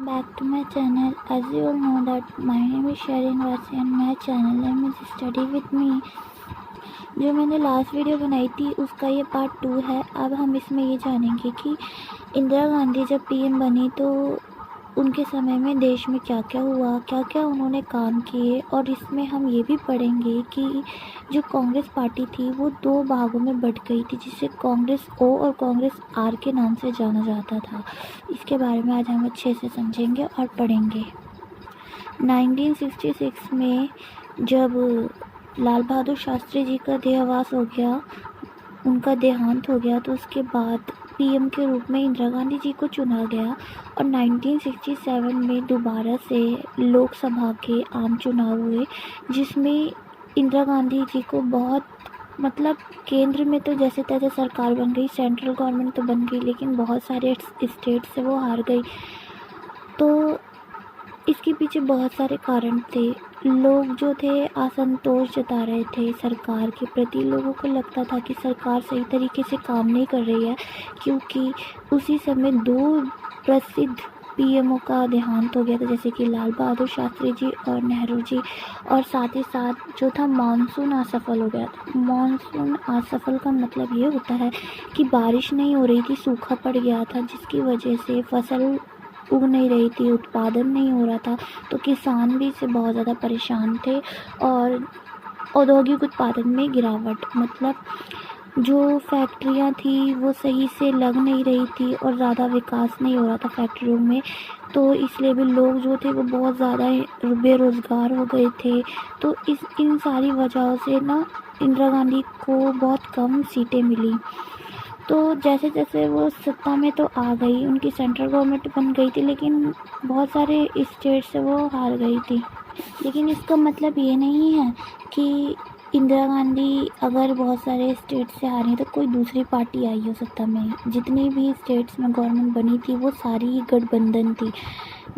back to my channel. As you all know that my name is Sharin Wasi and my channel name is Study with me. जो मैंने last video बनाई थी उसका ये part 2 है। अब हम इसमें ये जानेंगे कि इंदिरा गांधी जब पीएम बनी तो उनके समय में देश में क्या क्या हुआ, क्या क्या उन्होंने काम किए, और इसमें हम ये भी पढ़ेंगे कि जो कांग्रेस पार्टी थी वो 2 भागों में बट गई थी, जिसे कांग्रेस ओ और कांग्रेस आर के नाम से जाना जाता था। इसके बारे में आज हम अच्छे से समझेंगे और पढ़ेंगे। 1966 में जब लाल बहादुर शास्त्री जी का देहावास हो गया, उनका देहांत हो गया, तो उसके बाद पीएम के रूप में इंदिरा गांधी जी को चुना गया और 1967 में दोबारा से लोकसभा के आम चुनाव हुए, जिसमें इंदिरा गांधी जी को बहुत केंद्र में तो जैसे तैसे सरकार बन गई, सेंट्रल गवर्नमेंट तो बन गई, लेकिन बहुत सारे स्टेट से वो हार गई। तो इसके पीछे बहुत सारे कारण थे। लोग जो थे असंतोष जता रहे थे सरकार के प्रति। लोगों को लगता था कि सरकार सही तरीके से काम नहीं कर रही है, क्योंकि उसी समय 2 प्रसिद्ध पीएमओ का देहांत हो गया था, जैसे कि लाल बहादुर शास्त्री जी और नेहरू जी, और साथ ही साथ जो था मानसून असफल हो गया था। मानसून असफल का मतलब ये होता है कि बारिश नहीं हो रही थी, सूखा पड़ गया था, जिसकी वजह से फसल उग नहीं रही थी, उत्पादन नहीं हो रहा था। तो किसान भी इससे बहुत ज़्यादा परेशान थे और औद्योगिक उत्पादन में गिरावट, जो फैक्ट्रियां थी वो सही से लग नहीं रही थी और ज़्यादा विकास नहीं हो रहा था फैक्ट्रियों में। तो इसलिए भी लोग जो थे वो बहुत ज़्यादा बेरोज़गार हो गए थे। तो इन सारी वजहों से इंदिरा गांधी को बहुत कम सीटें मिली। तो जैसे जैसे वो सत्ता में तो आ गई, उनकी सेंट्रल गवर्नमेंट बन गई थी, लेकिन बहुत सारे स्टेट से वो हार गई थी। लेकिन इसका मतलब ये नहीं है कि इंदिरा गांधी अगर बहुत सारे स्टेट से हारी तो कोई दूसरी पार्टी आई हो सत्ता में। जितनी भी स्टेट्स में गवर्नमेंट बनी थी वो सारी गठबंधन थी।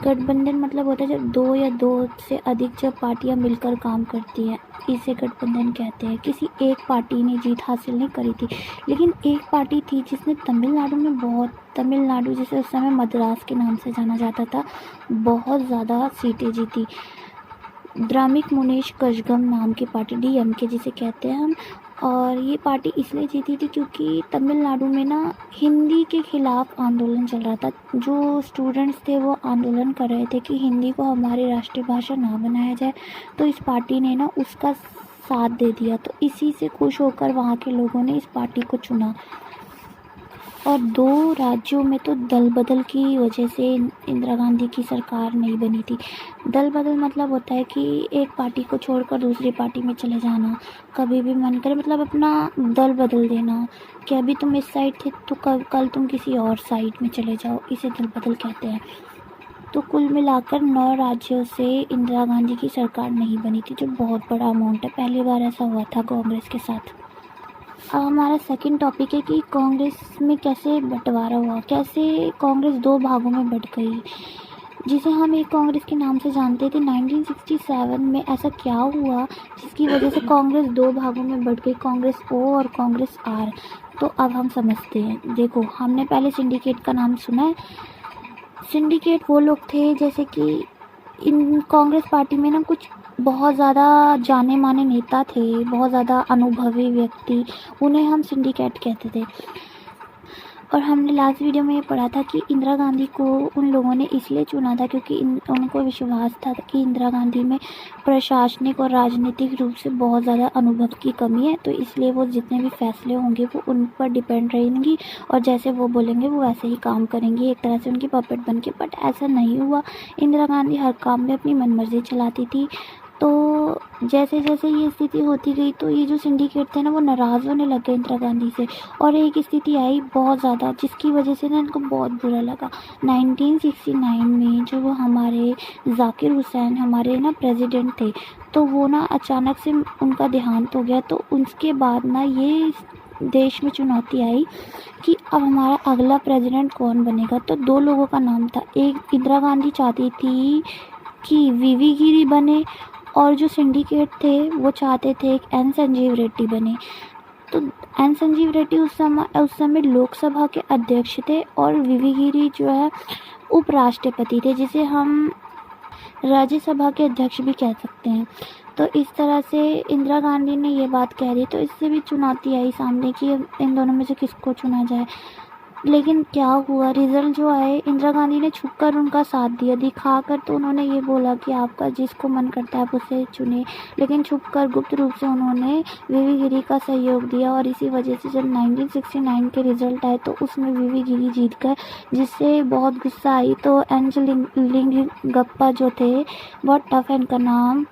गठबंधन मतलब होता है जब 2 या 2 से अधिक जब पार्टियां मिलकर काम करती हैं, इसे गठबंधन कहते हैं। किसी एक पार्टी ने जीत हासिल नहीं करी थी, लेकिन एक पार्टी थी जिसने तमिलनाडु जिसे उस समय मद्रास के नाम से जाना जाता था, बहुत ज़्यादा सीटें जीती। द्रामिक मुनेश कजगम नाम की पार्टी, डीएमके जिसे कहते हैं हम, और ये पार्टी इसलिए जीती थी क्योंकि तमिलनाडु में हिंदी के खिलाफ आंदोलन चल रहा था। जो स्टूडेंट्स थे वो आंदोलन कर रहे थे कि हिंदी को हमारी राष्ट्रीय भाषा ना बनाया जाए। तो इस पार्टी ने उसका साथ दे दिया। तो इसी से खुश होकर वहाँ के लोगों ने इस पार्टी को चुना। और 2 राज्यों में तो दल बदल की वजह से इंदिरा गांधी की सरकार नहीं बनी थी। दल बदल मतलब होता है कि एक पार्टी को छोड़कर दूसरी पार्टी में चले जाना, कभी भी मन करे अपना दल बदल देना, कि अभी तुम इस साइड थे तो कल तुम किसी और साइड में चले जाओ, इसे दल बदल कहते हैं। तो कुल मिलाकर 9 राज्यों से इंदिरा गांधी की सरकार नहीं बनी थी, जो बहुत बड़ा अमाउंट है। पहली बार ऐसा हुआ था कांग्रेस के साथ। अब हमारा सेकंड टॉपिक है कि कांग्रेस में कैसे बंटवारा हुआ, कैसे कांग्रेस 2 भागों में बंट गई, जिसे हम एक कांग्रेस के नाम से जानते थे। 1967 में ऐसा क्या हुआ जिसकी वजह से कांग्रेस 2 भागों में बंट गई, कांग्रेस ओ और कांग्रेस आर। तो अब हम समझते हैं। देखो, हमने पहले सिंडिकेट का नाम सुना है। सिंडिकेट वो लोग थे जैसे कि इन कांग्रेस पार्टी में कुछ बहुत ज़्यादा जाने माने नेता थे, बहुत ज़्यादा अनुभवी व्यक्ति, उन्हें हम सिंडिकेट कहते थे। और हमने लास्ट वीडियो में ये पढ़ा था कि इंदिरा गांधी को उन लोगों ने इसलिए चुना था क्योंकि उनको विश्वास था कि इंदिरा गांधी में प्रशासनिक और राजनीतिक रूप से बहुत ज़्यादा अनुभव की कमी है। तो इसलिए वो जितने भी फैसले होंगे वो उन पर डिपेंड रहेंगी और जैसे वो बोलेंगे वो वैसे ही काम करेंगी, एक तरह से उनकी पपेट बन के। बट ऐसा नहीं हुआ। इंदिरा गांधी हर काम में अपनी मनमर्जी चलाती थी। तो जैसे जैसे ये स्थिति होती गई तो ये जो सिंडिकेट थे वो नाराज़ होने लग गए इंदिरा गांधी से, और एक स्थिति आई बहुत ज़्यादा जिसकी वजह से इनको बहुत बुरा लगा। 1969 में जो वो हमारे जाकिर हुसैन हमारे प्रेसिडेंट थे, तो वो अचानक से उनका देहांत हो गया। तो उसके बाद ये देश में चुनौती आई कि अब हमारा अगला प्रेसिडेंट कौन बनेगा। तो 2 लोगों का नाम था। एक इंदिरा गांधी चाहती थी कि वीवी गिरी बने, और जो सिंडिकेट थे वो चाहते थे एक एन संजीव रेड्डी बने। तो एन संजीव रेड्डी उस समय लोकसभा के अध्यक्ष थे और वीवी गिरी जो है उपराष्ट्रपति थे, जिसे हम राज्यसभा के अध्यक्ष भी कह सकते हैं। तो इस तरह से इंदिरा गांधी ने ये बात कह दी, तो इससे भी चुनौती आई सामने कि इन दोनों में से किसको चुना जाए। लेकिन क्या हुआ, रिज़ल्ट जो आए, इंदिरा गांधी ने छुपकर उनका साथ दिया, दिखाकर तो उन्होंने ये बोला कि आपका जिसको मन करता है आप उसे चुने, लेकिन छुपकर गुप्त रूप से उन्होंने वीवी गिरी का सहयोग दिया। और इसी वजह से जब 1969 के रिज़ल्ट आए तो उसमें वीवी गिरी जीत गए, जिससे बहुत गुस्सा आई। तो लिंगप्पा जो थे, बहुत टफ है इनका नाम,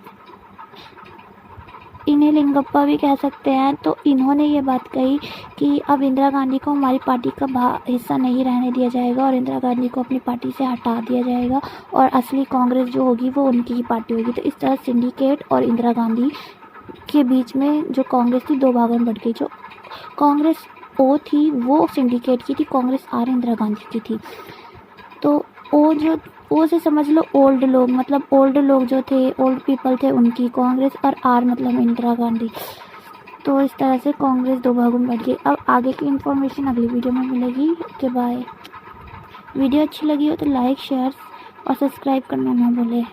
इन्हें लिंगप्पा भी कह सकते हैं। तो इन्होंने ये बात कही कि अब इंदिरा गांधी को हमारी पार्टी का हिस्सा नहीं रहने दिया जाएगा और इंदिरा गांधी को अपनी पार्टी से हटा दिया जाएगा और असली कांग्रेस जो होगी वो उनकी ही पार्टी होगी। तो इस तरह सिंडिकेट और इंदिरा गांधी के बीच में जो कांग्रेस थी दो भागों में बढ़ गई। जो कांग्रेस ओ थी वो सिंडिकेट की थी, कांग्रेस आर इंदिरा गांधी की थी। तो ओ से समझ लो ओल्ड लोग, मतलब ओल्ड लोग जो थे, ओल्ड पीपल थे, उनकी कांग्रेस, और आर मतलब इंदिरा गांधी। तो इस तरह से कांग्रेस दो भागों में बढ़ गई। अब आगे की इन्फॉर्मेशन अगली वीडियो में मिलेगी। Okay bye. वीडियो अच्छी लगी हो तो लाइक, शेयर और सब्सक्राइब करना ना भूलें।